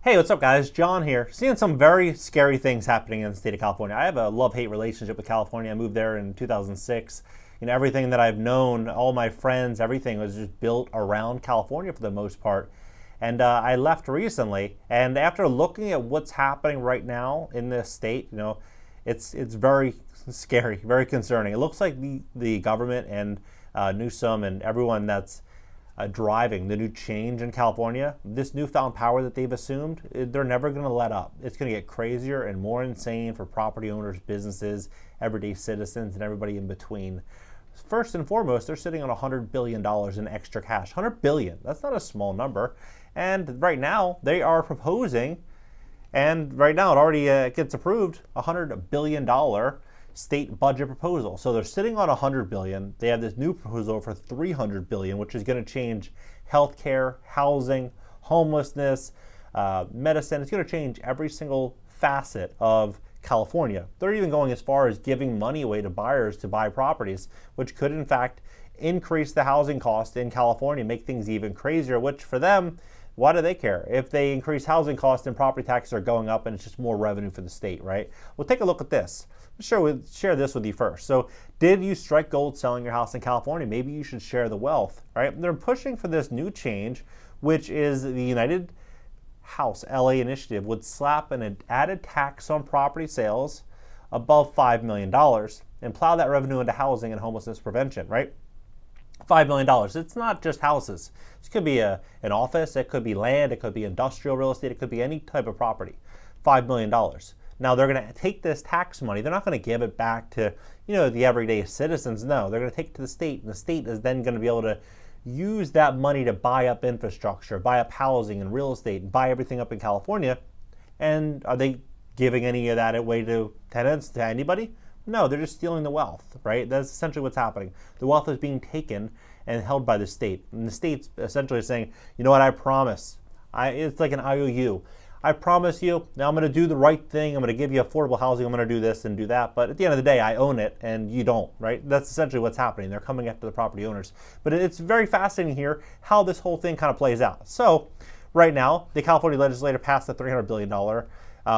Hey, what's up guys? John here. Seeing some very scary things happening in the state of California. I have a love-hate relationship with California. I moved there in 2006. Everything that I've known, all my friends, everything was just built around California for the most part. And I left recently, and after looking at what's happening right now in this state, it's very scary, very concerning. It looks like the government and Newsom and everyone that's driving the new change in California, this newfound power that they've assumed, they're never going to let up. It's going to get crazier and more insane for property owners, businesses, everyday citizens, and everybody in between. First and foremost, they're sitting on $100 billion in extra cash. $100 billion, that's not a small number. And right now, they are proposing, and right now it already gets approved, $100 billion state budget proposal. So they're sitting on $100 billion. They have this new proposal for $300 billion, which is going to change healthcare, housing, homelessness, medicine. It's going to change every single facet of California. They're even going as far as giving money away to buyers to buy properties, which could in fact increase the housing cost in California, make things even crazier, which for them, why do they care? If they increase housing costs and property taxes are going up and it's just more revenue for the state, right? Well, take a look at this. Share this with you first. So did you strike gold selling your house in California? Maybe you should share the wealth, right? They're pushing for this new change, which is the United House LA initiative would slap an added tax on property sales above $5 million and plow that revenue into housing and homelessness prevention, right? $5 million. It's not just houses. This could be an office, it could be land, it could be industrial real estate, it could be any type of property. $5 million. Now they're going to take this tax money. They're not going to give it back to, the everyday citizens. No, they're going to take it to the state, and the state is then going to be able to use that money to buy up infrastructure, buy up housing and real estate, and buy everything up in California. And are they giving any of that away to tenants, to anybody? No, they're just stealing the wealth, right? That's essentially what's happening. The wealth is being taken and held by the state. And the state's essentially saying, you know what, I promise. It's like an IOU. I promise you, now I'm going to do the right thing. I'm going to give you affordable housing. I'm going to do this and do that. But at the end of the day, I own it and you don't, right? That's essentially what's happening. They're coming after the property owners. But it's very fascinating here how this whole thing kind of plays out. So right now, the California legislature passed the $300 billion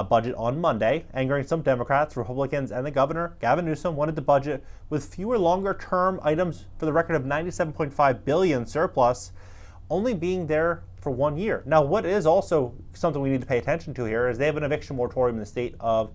budget on Monday, angering some Democrats, Republicans, and the governor, Gavin Newsom, wanted the budget with fewer longer-term items for the record of $97.5 billion surplus, only being there for 1 year. Now, what is also something we need to pay attention to here is they have an eviction moratorium in the state of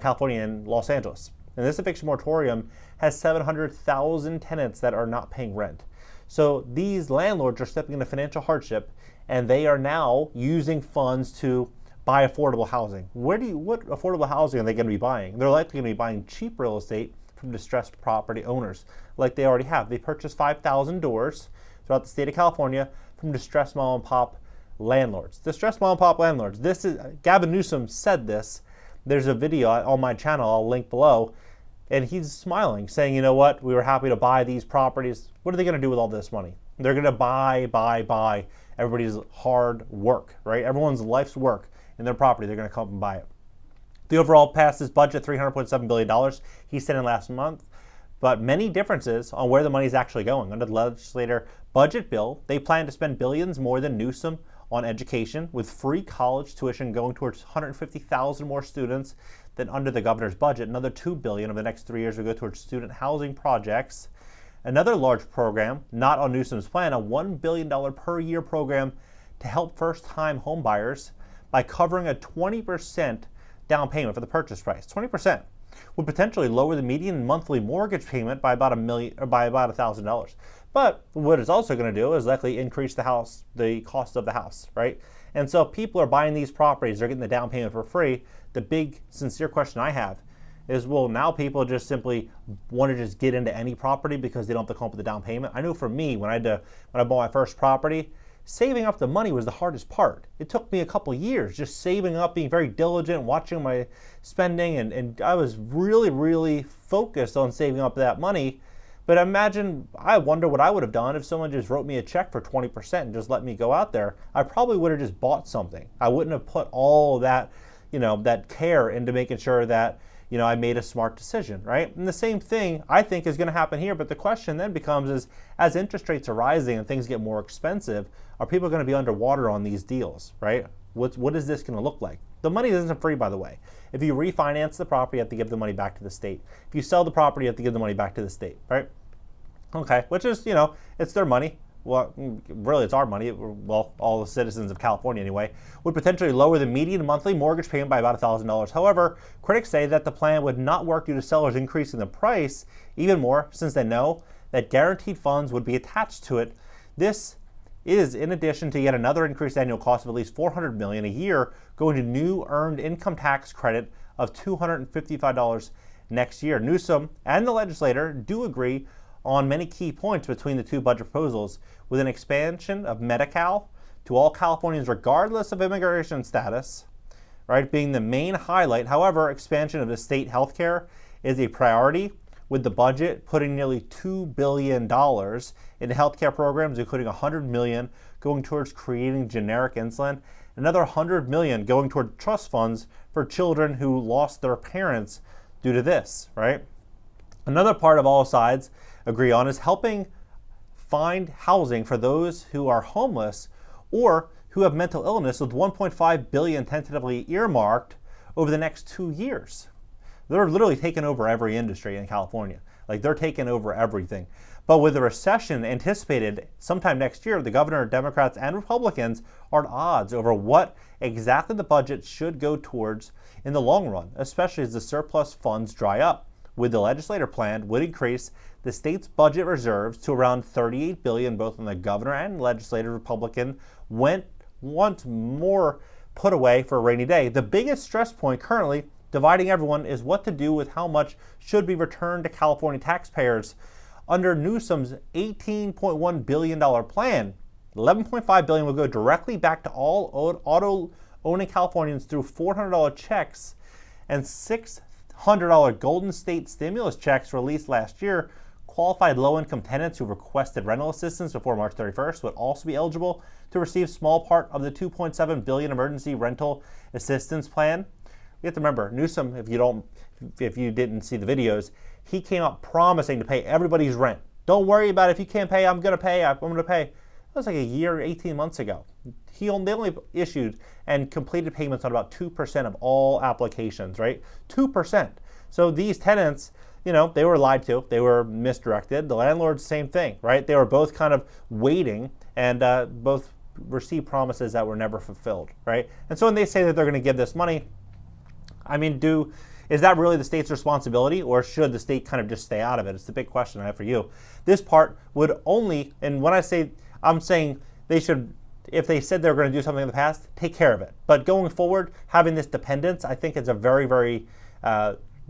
California and Los Angeles. And this eviction moratorium has 700,000 tenants that are not paying rent. So these landlords are stepping into financial hardship, and they are now using funds to buy affordable housing. What affordable housing are they going to be buying? They're likely going to be buying cheap real estate from distressed property owners, like they already have. They purchased 5,000 doors throughout the state of California from distressed mom and pop landlords. Distressed mom and pop landlords. This is Gavin Newsom said this. There's a video on my channel, I'll link below, and he's smiling, saying, you know what, we were happy to buy these properties. What are they going to do with all this money? They're going to buy everybody's hard work, right? Everyone's life's work in their property. They're going to come and buy it. The overall passed this budget, $300.7 billion. He said in last month, but many differences on where the money is actually going. Under the legislator budget bill, they plan to spend billions more than Newsom on education, with free college tuition going towards 150,000 more students than under the governor's budget. Another $2 billion over the next 3 years will go towards student housing projects. Another large program, not on Newsom's plan, a $1 billion per year program to help first-time home buyers by covering a 20% down payment for the purchase price. 20% would potentially lower the median monthly mortgage payment by about $1,000. But what it's also going to do is likely increase the cost of the house, right? And so if people are buying these properties, they're getting the down payment for free. The big sincere question I have is, will now people just simply want to just get into any property because they don't have to come up with the down payment? I know for me, when I bought my first property, saving up the money was the hardest part. It took me a couple years just saving up, being very diligent, watching my spending, and I was really, really focused on saving up that money. But I wonder what I would have done if someone just wrote me a check for 20% and just let me go out there. I probably would have just bought something. I wouldn't have put all that, that care into making sure that, I made a smart decision, right? And the same thing I think is going to happen here. But the question then becomes is, as interest rates are rising and things get more expensive, are people going to be underwater on these deals, right? What is this going to look like? The money isn't free, by the way. If you refinance the property, you have to give the money back to the state. If you sell the property, you have to give the money back to the state, right? Okay, which is, it's their money. Well, really, it's our money. Well, all the citizens of California anyway, would potentially lower the median monthly mortgage payment by about $1,000. However, critics say that the plan would not work due to sellers increasing the price even more, since they know that guaranteed funds would be attached to it. This is in addition to yet another increased annual cost of at least $400 million a year going to new earned income tax credit of $255 next year. Newsom and the legislator do agree on many key points between the two budget proposals, with an expansion of Medi-Cal to all Californians regardless of immigration status, right, being the main highlight. However, expansion of the state health care is a priority, with the budget putting nearly $2 billion into healthcare programs, including $100 million going towards creating generic insulin, another $100 million going toward trust funds for children who lost their parents due to this, right? Another part of all sides agree on is helping find housing for those who are homeless or who have mental illness, with $1.5 billion tentatively earmarked over the next 2 years. They're literally taking over every industry in California. Like, they're taking over everything. But with the recession anticipated sometime next year, the governor, Democrats, and Republicans are at odds over what exactly the budget should go towards in the long run, especially as the surplus funds dry up. With the legislator plan would increase the state's budget reserves to around $38 billion, both on the governor and legislative Republican want more put away for a rainy day. The biggest stress point currently dividing everyone is what to do with how much should be returned to California taxpayers. Under Newsom's $18.1 billion plan, $11.5 billion will go directly back to all auto-owning Californians through $400 checks and $600 Golden State stimulus checks released last year. Qualified low-income tenants who requested rental assistance before March 31st would also be eligible to receive small part of the $2.7 billion emergency rental assistance plan. You have to remember, Newsom, if you didn't see the videos, he came out promising to pay everybody's rent. Don't worry about it. If you can't pay, I'm going to pay. I'm going to pay. That was like a year, 18 months ago. They only issued and completed payments on about 2% of all applications, right? 2%. So these tenants, they were lied to. They were misdirected. The landlords, same thing, right? They were both kind of waiting and both received promises that were never fulfilled, right? And so when they say that they're going to give this money, is that really the state's responsibility, or should the state kind of just stay out of it? It's the big question I have for you. This part would only, and when I'm saying they should, if they said they're going to do something in the past, take care of it. But going forward, having this dependence, I think it's a very, very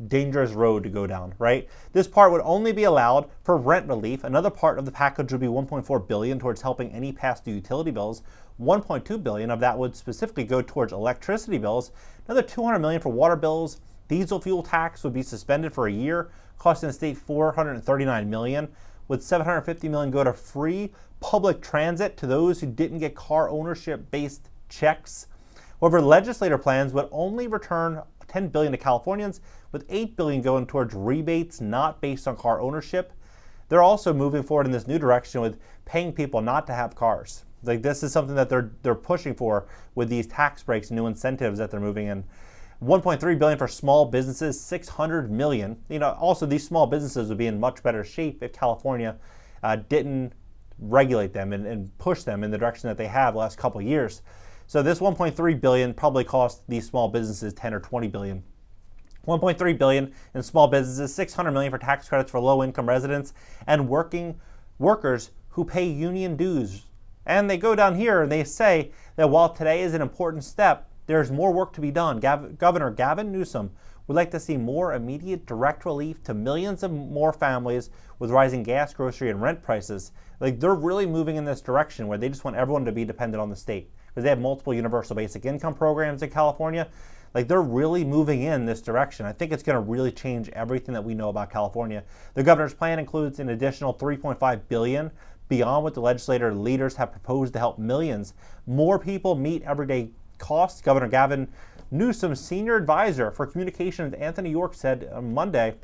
dangerous road to go down, right? This part would only be allowed for rent relief. Another part of the package would be $1.4 billion towards helping any past due utility bills. $1.2 billion of that would specifically go towards electricity bills. Another $200 million for water bills. Diesel fuel tax would be suspended for a year, costing the state $439 million. With $750 million go to free public transit to those who didn't get car ownership-based checks. However, legislator plans would only return $10 billion to Californians, with $8 billion going towards rebates not based on car ownership. They're also moving forward in this new direction with paying people not to have cars. Like, this is something that they're pushing for with these tax breaks and new incentives that they're moving in. $1.3 billion for small businesses, $600 million. Also these small businesses would be in much better shape if California didn't regulate them and push them in the direction that they have the last couple of years. So this $1.3 billion probably cost these small businesses $10 or $20 billion. $1.3 billion in small businesses, $600 million for tax credits for low-income residents and workers who pay union dues. And they go down here and they say that while today is an important step, there's more work to be done. Governor Gavin Newsom would like to see more immediate direct relief to millions of more families with rising gas, grocery, and rent prices. Like, they're really moving in this direction where they just want everyone to be dependent on the state, because they have multiple universal basic income programs in California. Like, they're really moving in this direction. I think it's going to really change everything that we know about California. The governor's plan includes an additional $3.5 billion beyond what the legislator leaders have proposed to help millions more people meet everyday costs. Governor Gavin Newsom's senior advisor for communications, Anthony York, said on Monday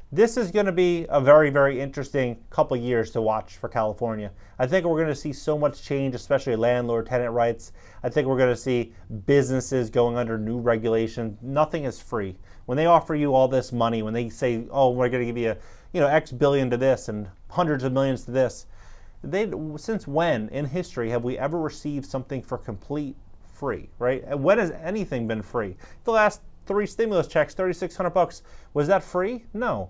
This is going to be a very, very interesting couple years to watch for California. I think we're going to see so much change, especially landlord-tenant rights. I think we're going to see businesses going under new regulations. Nothing is free. When they offer you all this money, when they say, "Oh, we're going to give you, X billion to this and hundreds of millions to this," since when in history have we ever received something for complete free? Right? When has anything been free? The last 3 stimulus checks, $3,600. Was that free? No.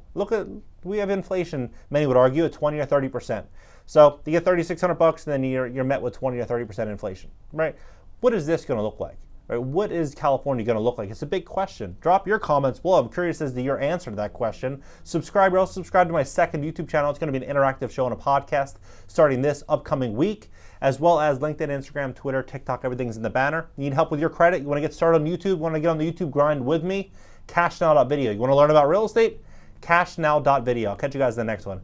We have inflation, many would argue, at 20 or 30%. So you get $3,600 and then you're met with 20 or 30% inflation, right? What is this going to look like? Right? What is California going to look like? It's a big question. Drop your comments below. I'm curious as to your answer to that question. Subscribe or else subscribe to my second YouTube channel. It's going to be an interactive show and a podcast starting this upcoming week, as well as LinkedIn, Instagram, Twitter, TikTok. Everything's in the banner. You need help with your credit? You want to get started on YouTube? Want to get on the YouTube grind with me? CashNow.video. You want to learn about real estate? CashNow.video. I'll catch you guys in the next one.